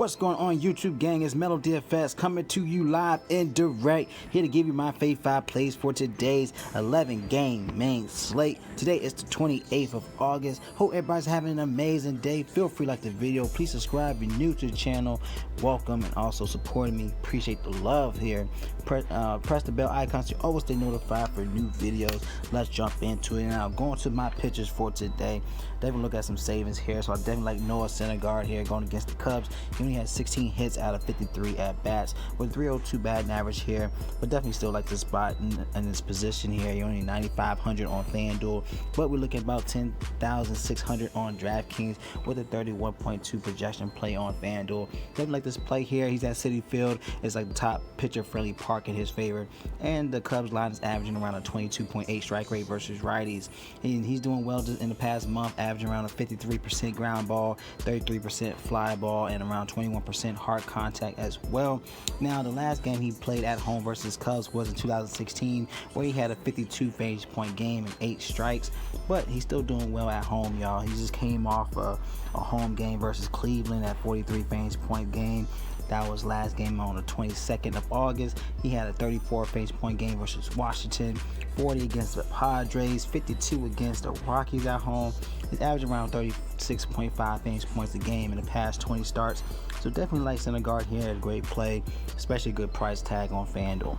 What's going on, YouTube gang? It's MLB DFS coming to you live and direct, here to give you my fave 5 plays for today's 11-game main slate. Today is the 28th of August. Hope everybody's having an amazing day. Feel free to like the video. Please subscribe if you're new to the channel. Welcome, and also supporting me. Appreciate the love here. Press the bell icon so you always stay notified for new videos. Let's jump into it. Now, going to my pitchers for today. Definitely look at some savings here. So I definitely like Noah Syndergaard here going against the Cubs. He only had 16 hits out of 53 at bats with 302 batting average here, but definitely still like the spot in this position here. You're only 9,500 on FanDuel, but we're looking at about 10,600 on DraftKings with a 31.2 projection play on FanDuel. Definitely like this play here. He's at Citi Field. It's like the top pitcher-friendly park in his favor, and the Cubs line is averaging around a 22.8 strike rate versus righties, and he's doing well in the past month, averaging around a 53% ground ball, 33% fly ball, and around 21% hard contact as well. Now, the last game he played at home versus Cubs was in 2016, where he had a 52 fantasy point game and 8 strikes, but he's still doing well at home, y'all. He just came off a home game versus Cleveland at 43 fantasy point game. That was last game on the 22nd of August. He had a 34 fantasy point game versus Washington, 40 against the Padres, 52 against the Rockies at home. He's averaging around 36.5 fantasy points a game in the past 20 starts. So definitely like Syndergaard here. A great play, especially a good price tag on FanDuel.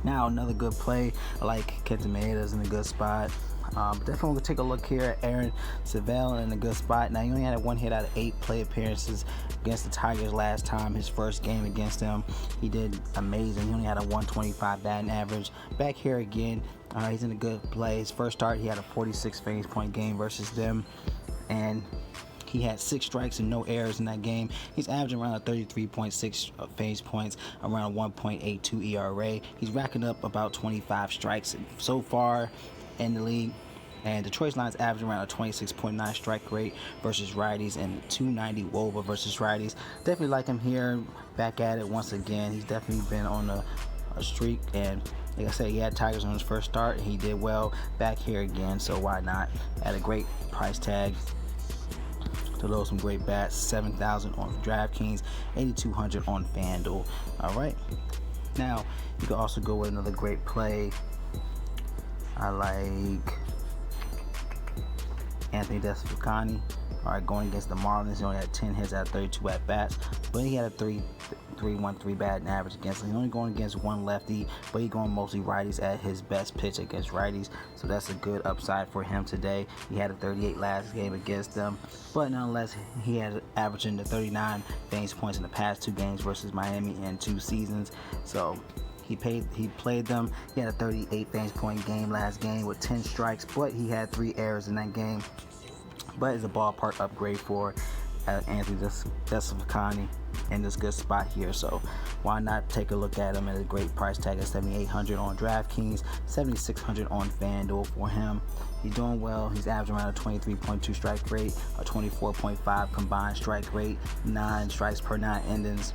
Now, another good play. I like Kenton Maeda's in a good spot. Definitely going to take a look here at Aaron Savell in a good spot. Now, he only had one hit out of 8 play appearances against the Tigers last time. His first game against them, he did amazing. He only had a 125 batting average. Back here again, he's in a good play. His first start, he had a 46 fantasy point game versus them, and he had 6 strikes and no errors in that game. He's averaging around a 33.6 fantasy points, around a 1.82 ERA. He's racking up about 25 strikes so far in the league, and Detroit's line is averaging around a 26.9 strike rate versus righties and 290 WOBA versus righties. Definitely like him here, back at it once again. He's definitely been on a streak, and like I said, he had Tigers on his first start and he did well. Back here again, so why not? At a great price tag to load some great bats. 7,000 on DraftKings, 8,200 on FanDuel. All right, now you can also go with another great play. I like Anthony Descafani. All right, going against the Marlins, he only had 10 hits out of 32 at bats, but he had a 3.13 batting average against him. He's only going against one lefty, but he's going mostly righties at his best pitch against righties, so that's a good upside for him today. He had a 38 last game against them, but nonetheless, he had averaging the 39 fantasy points in the past 2 games versus Miami in 2 seasons. So he played them. He had a 38 fantasy point game last game with 10 strikes, but he had 3 errors in that game. But it's a ballpark upgrade for Anthony Descafani in this good spot here. So why not take a look at him at a great price tag of 7,800 on DraftKings, 7,600 on FanDuel for him. He's doing well. He's averaging around a 23.2 strike rate, a 24.5 combined strike rate, 9 strikes per 9 innings.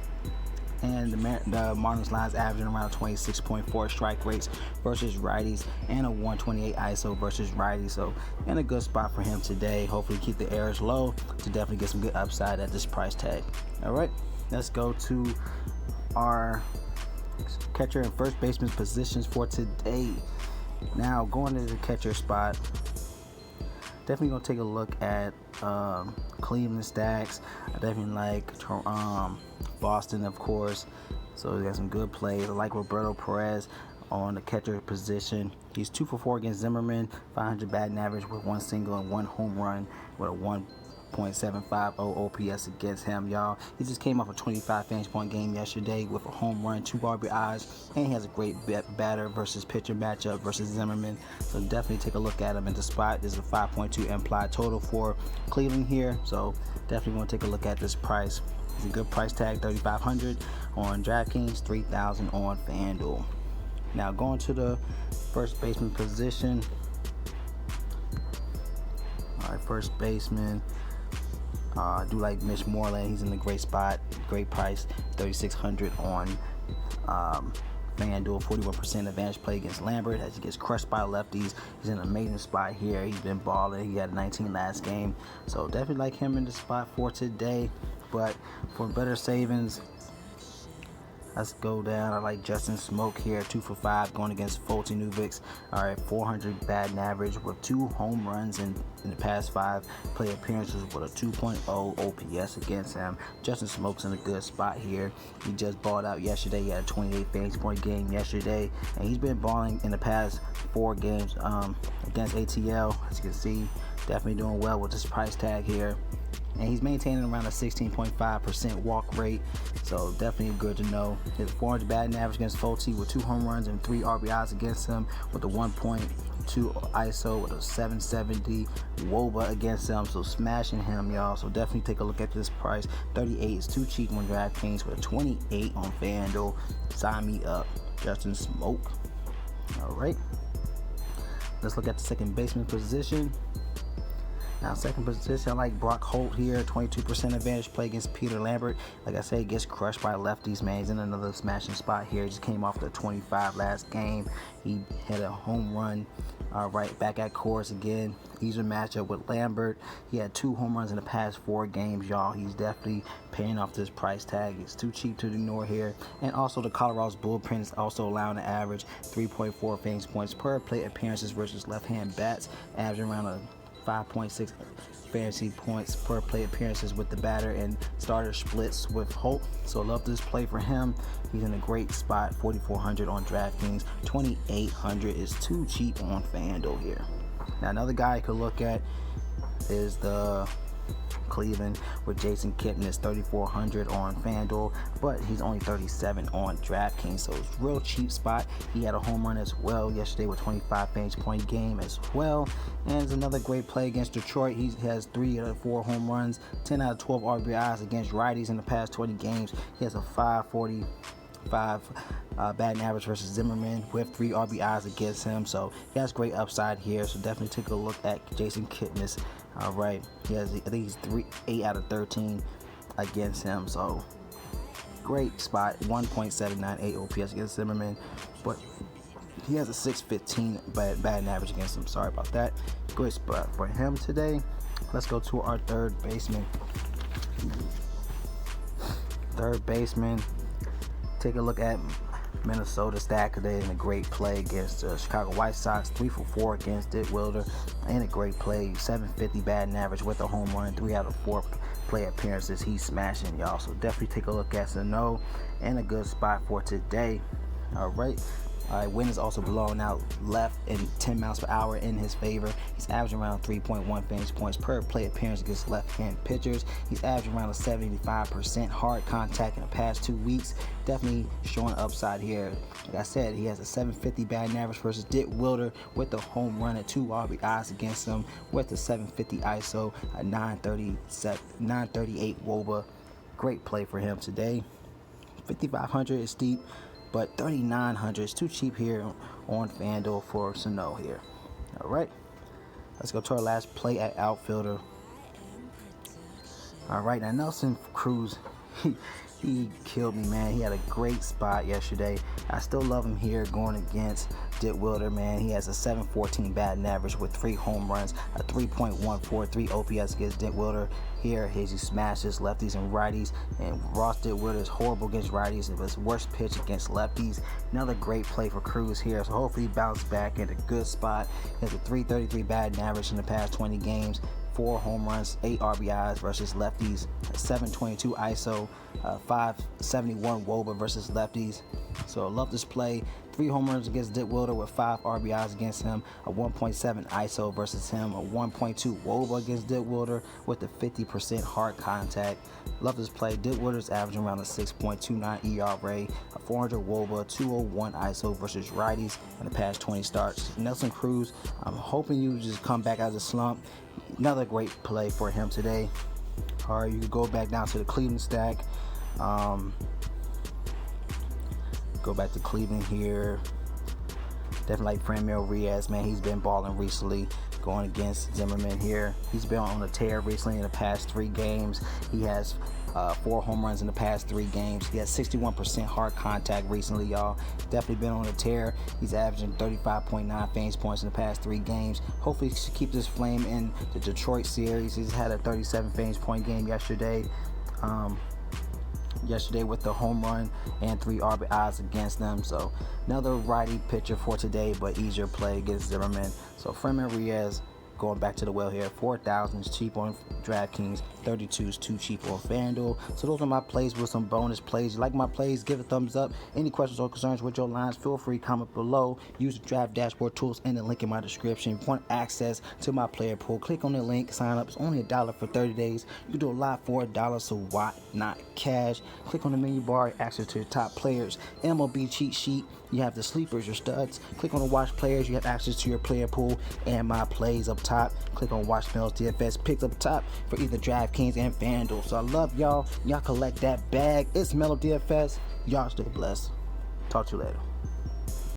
And the Marlins line's averaging around 26.4 strike rates versus righties and a 128 ISO versus righties. So in a good spot for him today. Hopefully keep the errors low to definitely get some good upside at this price tag. All right, let's go to our catcher and first baseman positions for today. Now, going to the catcher spot, definitely gonna take a look at Cleveland stacks. I definitely like Boston, of course. So he got some good plays. I like Roberto Perez on the catcher position. He's 2 for 4 against Zimmerman, 500 batting average with 1 single and 1 home run with a 1.750 OPS against him, y'all. He just came off a 25 fantasy point game yesterday with a home run, 2 RBIs, and he has a great batter versus pitcher matchup versus Zimmerman. So definitely take a look at him in the spot. There's a 5.2 implied total for Cleveland here, so definitely want to take a look at this price. It's a good price tag, 3,500 on DraftKings, 3,000 on FanDuel. Now, going to the first baseman position. All right, first baseman. I do like Mitch Moreland. He's in a great spot, great price, 3,600 on FanDuel. 41% advantage play against Lambert as he gets crushed by lefties. He's in an amazing spot here. He's been balling. He had 19 last game, so definitely like him in the spot for today. but for better savings, let's go down. I like Justin Smoke here, 2 for 5 going against Fulton Nuvix. All right, 400 batting average with 2 home runs in the past 5 play appearances with a 2.0 OPS against him. Justin Smoke's in a good spot here. He just balled out yesterday. He had a 28 fantasy point game yesterday, and he's been balling in the past 4 games against ATL. As you can see, definitely doing well with this price tag here. And he's maintaining around a 16.5% walk rate, so definitely good to know. His 400 batting average against Fulton with 2 home runs and 3 RBIs against him, with a 1.2 ISO with a 770 WOBA against him, so smashing him, y'all. So definitely take a look at this price. 38 is too cheap on DraftKings, with a 28 on FanDuel. Sign me up, Justin Smoke. All right, let's look at the second baseman position. Now, second position, I like Brock Holt here, 22% advantage play against Peter Lambert. Like I said, he gets crushed by lefties, man. He's in another smashing spot here. He just came off the 25 last game. He had a home run right back at Coors again. Easier matchup with Lambert. He had 2 home runs in the past 4 games, y'all. He's definitely paying off this price tag. It's too cheap to ignore here. And also, the Colorado's bullpen is also allowing an average 3.4 fantasy points per plate appearances versus left-hand bats, averaging around a 5.6 fantasy points per play appearances with the batter and starter splits with Holt. So love this play for him. He's in a great spot. 4,400 on DraftKings. 2,800 is too cheap on FanDuel here. Now, another guy I could look at is the Cleveland with Jason Kipnis, 3,400 on FanDuel, but he's only 37 on DraftKings, so it's real cheap spot. He had a home run as well yesterday with 25 fantasy point game as well, and it's another great play against Detroit. He has 3 out of 4 home runs, 10 out of 12 RBIs against righties in the past 20 games. He has a 5.45 batting average versus Zimmerman with 3 RBIs against him, so he has great upside here. So definitely take a look at Jason Kipnis. All right, he has, I think he's 8 out of 13 against him, so great spot. 1.798 OPS against Zimmerman, but he has a 6.15 batting average against him. Sorry about that. Good spot for him today. Let's go to our third baseman. Take a look at Minnesota stack today in a great play against the Chicago White Sox. 3 for 4 against Dick Wilder in a great play. 750 batting average with a home run. 3 out of 4 play appearances. He's smashing, y'all. So definitely take a look at Sano in a good spot for today. All right. Wind is also blowing out left and 10 miles per hour in his favor. He's averaging around 3.1 fantasy points per play appearance against left-hand pitchers. He's averaging around a 75% hard contact in the past 2 weeks. Definitely showing upside here. Like I said, he has a 750 batting average versus Dick Wilder with a home run and 2 RBIs against him with a 750 ISO, a 938 WOBA. Great play for him today. 5,500 is steep, but 3,900 is too cheap here on FanDuel for Sano here. All right, let's go to our last play at outfielder. All right, now Nelson Cruz, he killed me, man. He had a great spot yesterday. I still love him here going against Dick Wilder, man. He has a 714 batting average with 3 home runs, a 3.143 OPS against Dick Wilder. Here, he smashes lefties and righties, and Ross Dick Wilder is horrible against righties. It was worst pitch against lefties. Another great play for Cruz here, so hopefully he bounces back in a good spot. He has a 333 batting average in the past 20 games. 4 home runs, 8 RBIs versus lefties, a 722 ISO, 571 WOBA versus lefties. So I love this play. 3 home runs against Dick Wilder with 5 RBIs against him, a 1.7 ISO versus him, a 1.2 WOBA against Dick Wilder with a 50% hard contact. Love this play. Dick Wilder's averaging around a 6.29 ERA, a 400 WOBA, 201 ISO versus righties in the past 20 starts. Nelson Cruz, I'm hoping you just come back out of the slump. Another great play for him today. All right, you can go back down to the Cleveland stack. Go back to Cleveland here. Definitely like Franmil Reyes, man. He's been balling recently, going against Zimmerman here. He's been on a tear recently in the past 3 games. He has 4 home runs in the past 3 games. He has 61% hard contact recently, y'all. Definitely been on a tear. He's averaging 35.9 fantasy points in the past 3 games. Hopefully he should keep this flame in the Detroit series. He's had a 37 fantasy point game yesterday. yesterday with the home run and 3 RBIs against them. So another righty pitcher for today, but easier play against Zimmerman. So Freeman Reyes going back to the well here. 4,000 is cheap on DraftKings, 32 is too cheap on FanDuel. So those are my plays with some bonus plays. You like my plays, give a thumbs up. Any questions or concerns with your lines, feel free to comment below. Use the draft dashboard tools in the link in my description. If you want access to my player pool, click on the link, sign up. It's only $1 for 30 days. You can do a lot for $1, so why not cash? Click on the menu bar, access to the top players. MLB cheat sheet, you have the sleepers, your studs. Click on the watch players, you have access to your player pool and my plays up top. Click on watch MLB DFS picks up top for either DraftKings and FanDuel. So I love y'all. Y'all collect that bag. It's MLB DFS. Y'all stay blessed. Talk to you later.